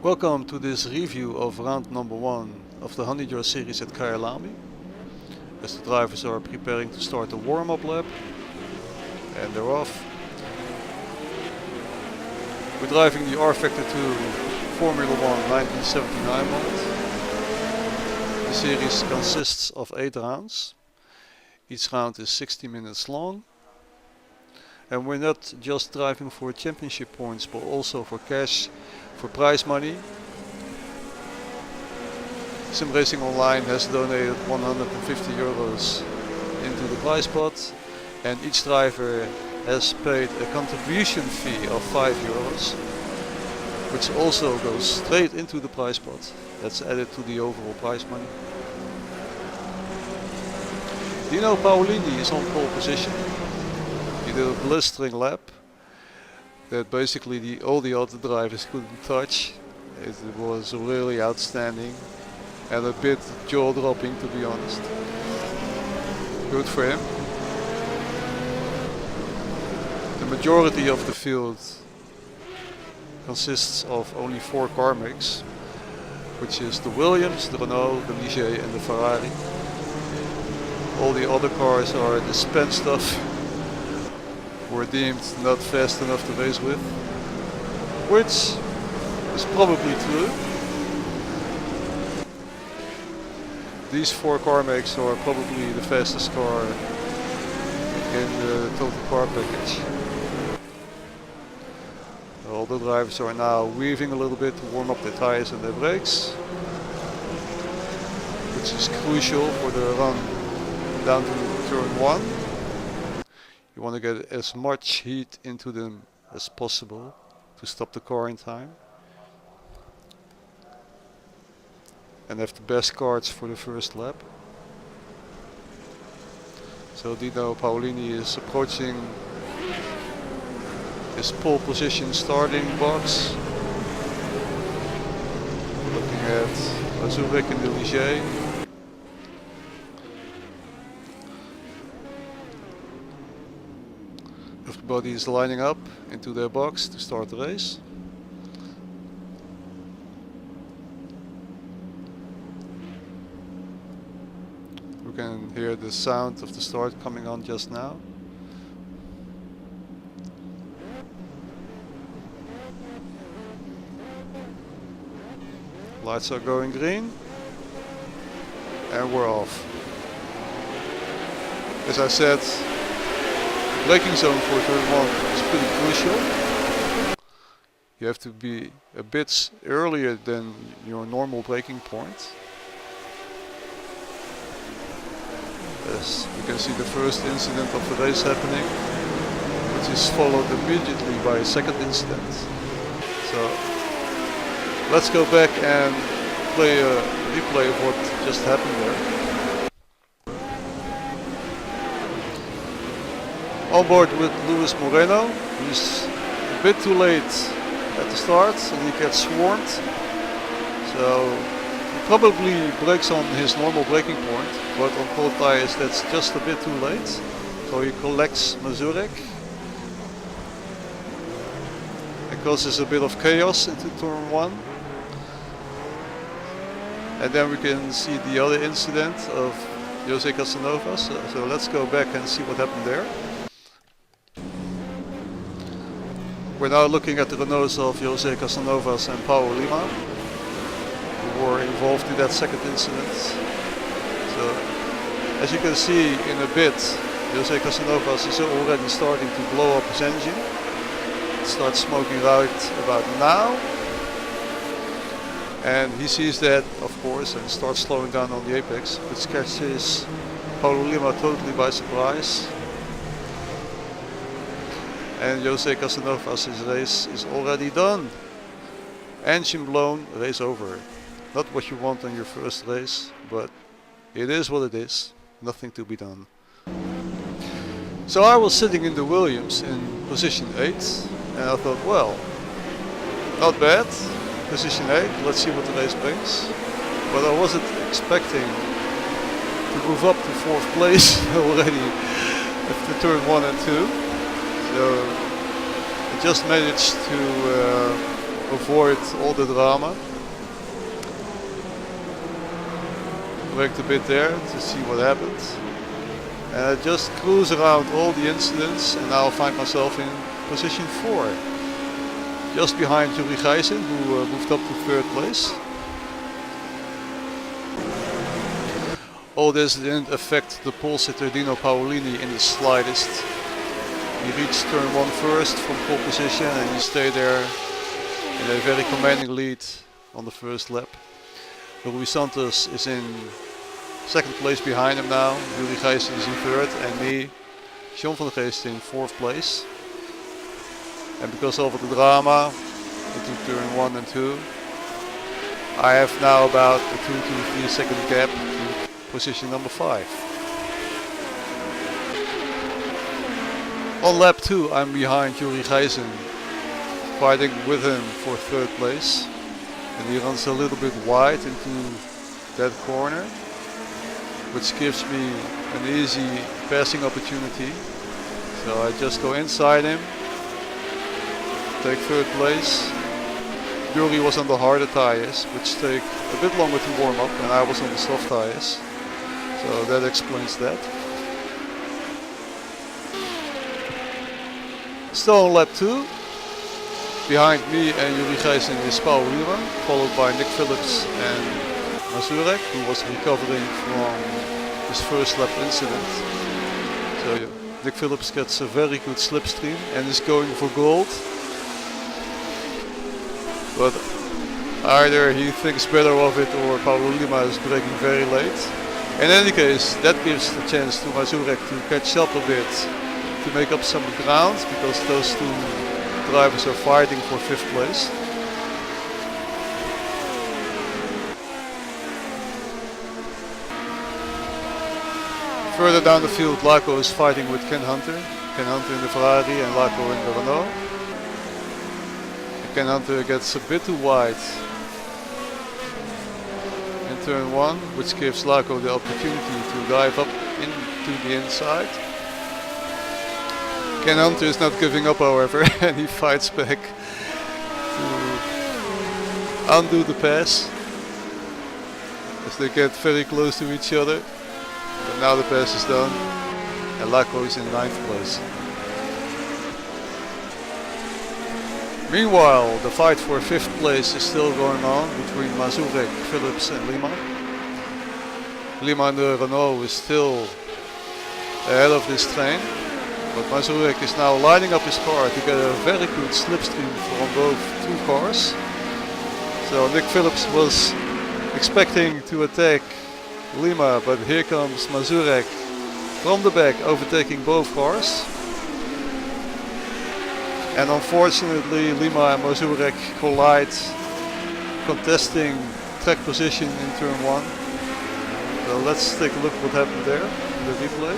Welcome to this review of round number 1 of the Honeydew series at Kyalami, as the drivers are preparing to start the warm-up lap, and they're off. We're driving the rFactor 2 Formula 1 1979 mod. The series consists of 8 rounds. Each round is 60 minutes long. And we're not just driving for championship points, but also for cash, for prize money. Sim Racing Online has donated 150 euros into the prize pot, and each driver has paid a contribution fee of 5 euros, which also goes straight into the prize pot. That's added to the overall prize money. Dino Paolini is on pole position. He did a blistering lap that basically all the other drivers couldn't touch. It was really outstanding and a bit jaw-dropping, to be honest. Good for him. The majority of the field consists of only 4 car makes, which is the Williams, the Renault, the Ligier and the Ferrari. All the other cars are the spent stuff, were deemed not fast enough to race with, which is probably true. These 4 car makes are probably the fastest car in the total car package. All the drivers are now weaving a little bit to warm up their tires and their brakes, which is crucial for the run down to turn 1. You want to get as much heat into them as possible to stop the car in time and have the best cards for the first lap. So Dino Paolini is approaching his pole position starting box, looking at Mazurek and the Ligier. Everybody is lining up into their box to start the race. We can hear the sound of the start coming on just now. Lights are going green and we're off. As I said, braking zone for turn 1 is pretty crucial. You have to be a bit earlier than your normal braking point. As you can see the first incident of the race happening, which is followed immediately by a second incident. So let's go back and play a replay of what just happened there. On board with Luis Moreno. He's a bit too late at the start and he gets swarmed. So he probably brakes on his normal braking point, but on cold tires that's just a bit too late. So he collects Mazurek. It causes a bit of chaos into turn 1. And then we can see the other incident of Jose Casanova. So let's go back and see what happened there. We're now looking at the Renaults of Jose Casanovas and Paulo Lima, who were involved in that second incident. So, as you can see in a bit, Jose Casanovas is already starting to blow up his engine. It starts smoking right about now. And he sees that, of course, and starts slowing down on the apex, which catches Paulo Lima totally by surprise. And Jose Casanovas' race is already done. Engine blown, race over. Not what you want on your first race, but it is what it is. Nothing to be done. So I was sitting in the Williams in position 8, and I thought, well, not bad. Position 8, let's see what the race brings. But I wasn't expecting to move up to 4th place already after turn 1 and 2. So I just managed to avoid all the drama. Braked a bit there to see what happens. And I just cruise around all the incidents, and now I find myself in position 4. Just behind Yuri Gijssen, who moved up to 3rd place. All this didn't affect the pole sitter Dino Paolini in the slightest. He reached turn 1 first from pole position, and he stayed there in a very commanding lead on the first lap. Luis Santos is in 2nd place behind him now. Yuri Gijssen is in 3rd, and me, John van der Geest, in 4th place. And because of the drama into turn 1 and 2, I have now about a 2 to 3 second gap to position number 5. On lap 2 I'm behind Yuri Gijssen, fighting with him for 3rd place. And he runs a little bit wide into that corner, which gives me an easy passing opportunity. So I just go inside him, take 3rd place. Yuri was on the harder tires, which take a bit longer to warm up, and I was on the soft tires. So that explains that. Still on lap 2. Behind me and Yuri Gijssen is Paul Lima, followed by Nick Phillips and Mazurek, who was recovering from his first lap incident. So yeah, Nick Phillips gets a very good slipstream and is going for gold. But either he thinks better of it or Paulo Lima is braking very late. In any case, that gives the chance to Mazurek to catch up a bit, to make up some ground, because those two drivers are fighting for 5th place. Further down the field, Laco is fighting with Ken Hunter. Ken Hunter in the Ferrari and Laco in the Renault. Ken Hunter gets a bit too wide in turn 1, which gives Laco the opportunity to dive up into the inside. Ken Hunter is not giving up, however, and he fights back to undo the pass as they get very close to each other. But now the pass is done and Laco is in 9th place. Meanwhile, the fight for 5th place is still going on between Mazurek, Phillips and Lima. Lima in the Renault is still ahead of this train. But Mazurek is now lining up his car to get a very good slipstream from both two cars. So Nick Phillips was expecting to attack Lima, but here comes Mazurek from the back, overtaking both cars. And unfortunately Lima and Mazurek collide, contesting track position in turn 1. So let's take a look what happened there in the replay.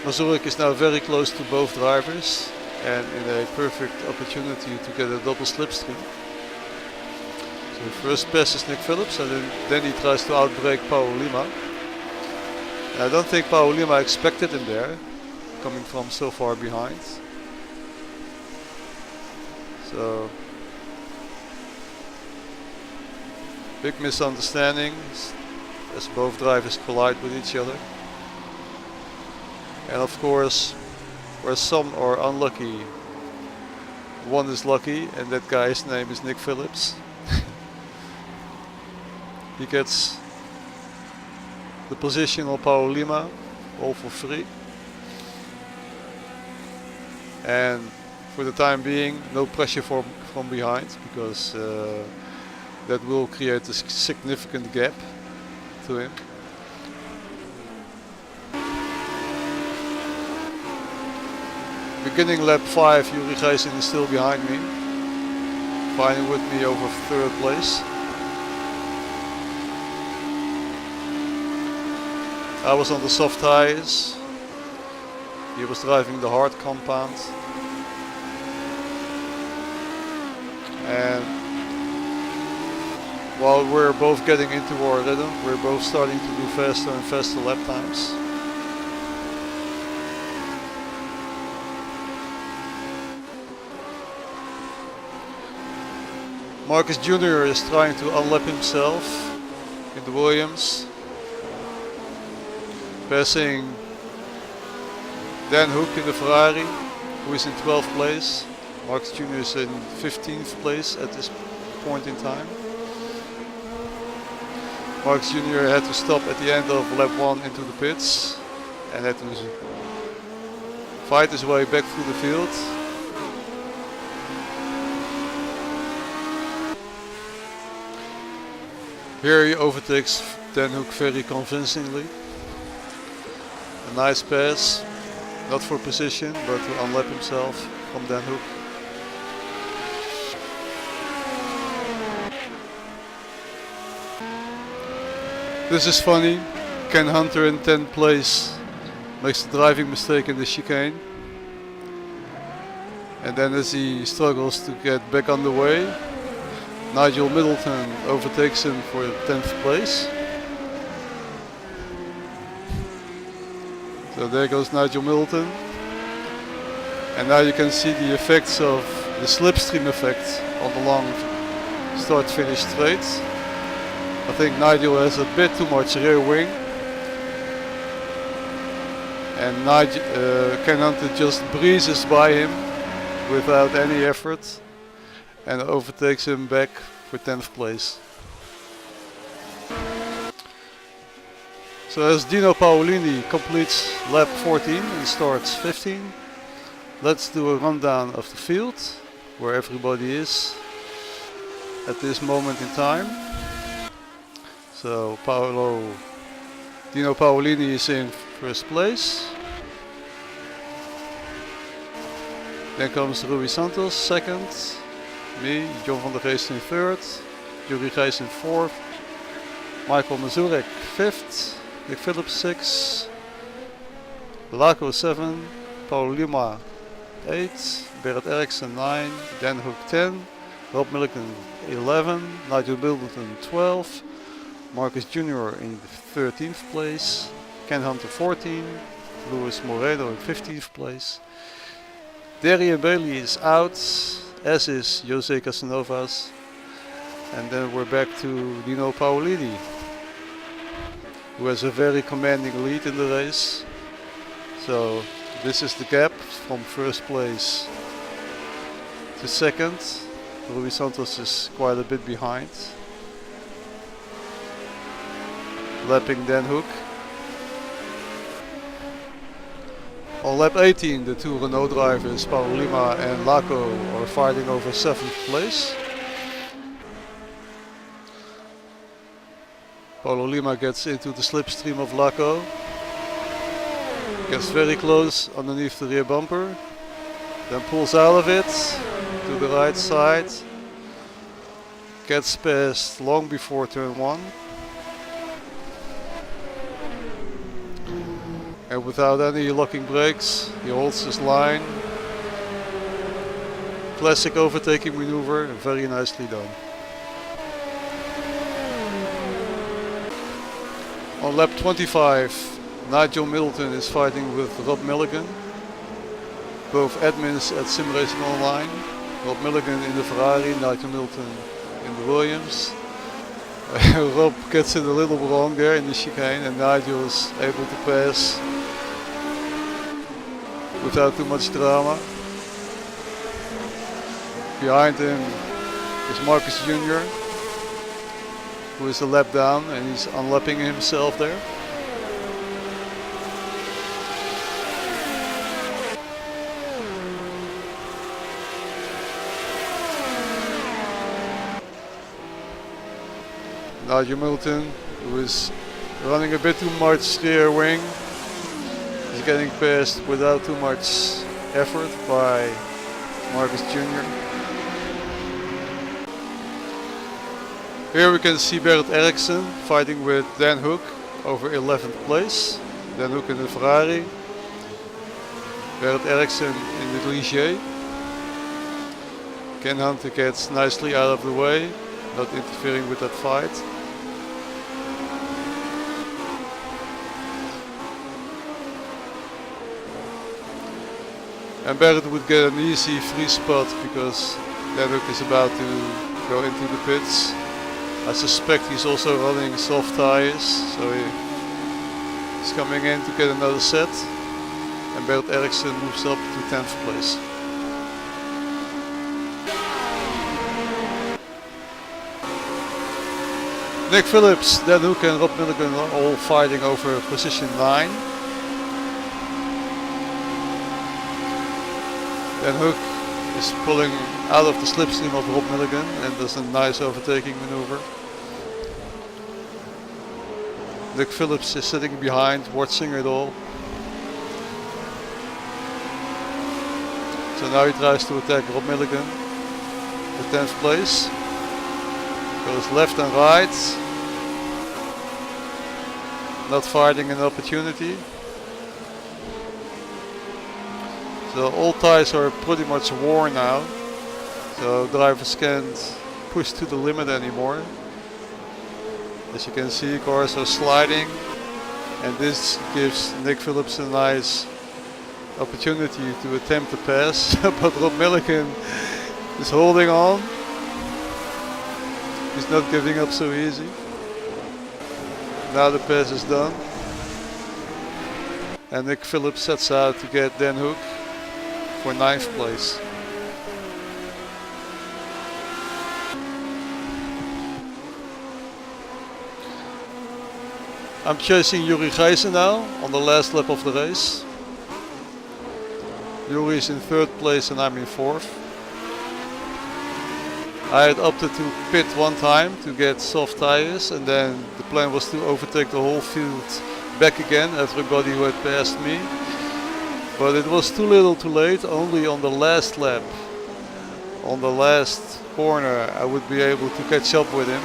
Mazurek is now very close to both drivers and in a perfect opportunity to get a double slipstream. So first passes Nick Phillips and then he tries to outbrake Paulo Lima. I don't think Paulo Lima expected him there, coming from so far behind. So big misunderstanding as both drivers collide with each other. And of course, where some are unlucky, one is lucky, and that guy's name is Nick Phillips. He gets the position on Paulo Lima, all for free. And for the time being, no pressure from behind, because that will create a significant gap to him. Beginning lap 5, Yuri Gijssen is still behind me, fighting with me over 3rd place. I was on the soft tires, he was driving the hard compound. And while we're both getting into our rhythm, we're both starting to do faster and faster lap times. Marcus Jr. is trying to unlap himself in the Williams, passing Dan Hook in the Ferrari, who is in 12th place. Marcus Jr. is in 15th place at this point in time. Marcus Jr. had to stop at the end of lap 1 into the pits and had to fight his way back through the field. Here he overtakes Dan Hook very convincingly. A nice pass, not for position, but to unlap himself from Dan Hook. This is funny. Ken Hunter in 10th place makes a driving mistake in the chicane. And then as he struggles to get back on the way, Nigel Middleton overtakes him for 10th place. So there goes Nigel Middleton. And now you can see the effects of the slipstream effect on the long start-finish straight. I think Nigel has a bit too much rear wing. And Ken Hunter just breezes by him without any effort and overtakes him back for 10th place. So as Dino Paolini completes lap 14 and starts 15, let's do a rundown of the field, where everybody is at this moment in time. So Dino Paolini is in first place. Then comes Rui Santos second. Me, John van der Geest in third. Yuri Gijs in fourth. Michael Mazurek fifth. Nick Phillips sixth. Laco 7. Paul Lima 8. Berit Eriksson 9. Dan Hook 10. Rob Milliken 11. Nigel Middleton 12. Marcus Jr. in 13th place. Ken Hunter 14. Luis Moreno in 15th place. Darian Bailey is out, as is Jose Casanovas. And then we're back to Dino Paolini, who has a very commanding lead in the race. So this is the gap from first place to second. Rui Santos is quite a bit behind, lapping Dan Hook. On lap 18, the two Renault drivers, Paulo Lima and Laco, are fighting over 7th place. Paulo Lima gets into the slipstream of Laco, gets very close underneath the rear bumper, then pulls out of it to the right side, gets past long before turn 1. And without any locking brakes, he holds his line. Classic overtaking maneuver, very nicely done. On lap 25, Nigel Middleton is fighting with Rob Milligan, both admins at Sim Racing Online. Rob Milligan in the Ferrari, Nigel Middleton in the Williams. Rob gets it a little wrong there in the chicane, and Nigel is able to pass without too much drama. Behind him is Marcus Jr., who is a lap down, and he's unlapping himself there. Nigel Middleton, who is running a bit too much rear wing, is getting passed without too much effort by Marcus Jr. Here we can see Berit Eriksson fighting with Dan Hook over 11th place. Dan Hook in the Ferrari, Berit Eriksson in the Ligier. Ken Hunter gets nicely out of the way, not interfering with that fight. And Berit would get an easy free spot because Dan Hook is about to go into the pits. I suspect he's also running soft tires, so he's coming in to get another set. And Bert Eriksson moves up to 10th place. Nick Phillips, Dan Hook and Rob Milligan are all fighting over position 9. Dan Hook is pulling out of the slipstream of Rob Milligan and does a nice overtaking maneuver. Nick Phillips is sitting behind, watching it all. So now he tries to attack Rob Milligan, the 10th place. Goes left and right. Not finding an opportunity. So all tires are pretty much worn now. So drivers can't push to the limit anymore. As you can see, cars are sliding. And this gives Nick Phillips a nice opportunity to attempt the pass. But Rob Milligan is holding on. He's not giving up so easy. Now the pass is done. And Nick Phillips sets out to get Dan Hook for 9th place. I'm chasing Yuri Gijssen now on the last lap of the race. Yuri is in 3rd place and I'm in 4th. I had opted to pit one time to get soft tires, and then the plan was to overtake the whole field back again, everybody who had passed me. But it was too little too late. Only on the last lap, on the last corner, I would be able to catch up with him.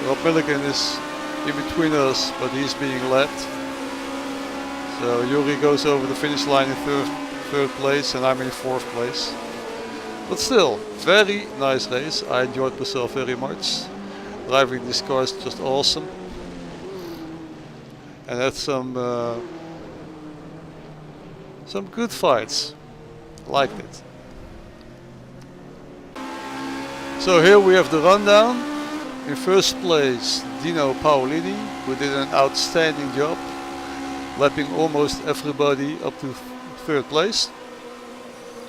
Rob Milligan is in between us, but he's being led. So Yuri goes over the finish line in 3rd place and I'm in 4th place. But still, very nice race. I enjoyed myself very much. Driving this car is just awesome. And had some good fights. Liked it. So here we have the rundown. In 1st place, Dino Paolini, who did an outstanding job, lapping almost everybody up to 3rd place.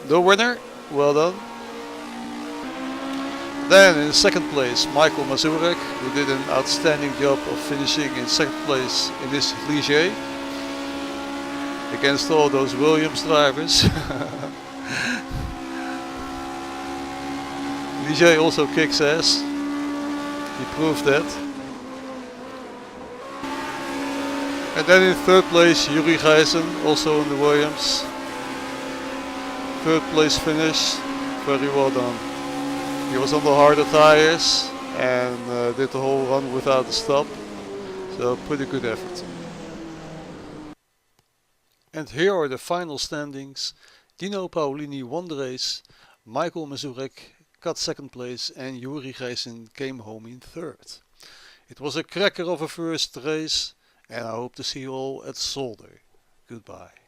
The winner, well done. Then in 2nd place, Michael Mazurek, who did an outstanding job of finishing in 2nd place in this Ligier against all those Williams drivers. Ligier also kicks ass. He proved that. And then in 3rd place, Yuri Gijssen, also in the Williams. 3rd place finish, very well done. He was on the harder tires and did the whole run without a stop. So pretty good effort. And here are the final standings. Dino Paolini won the race, Michael Mazurek got 2nd place and Yuri Gijssen came home in 3rd. It was a cracker of a first race and I hope to see you all at Zolder. Goodbye.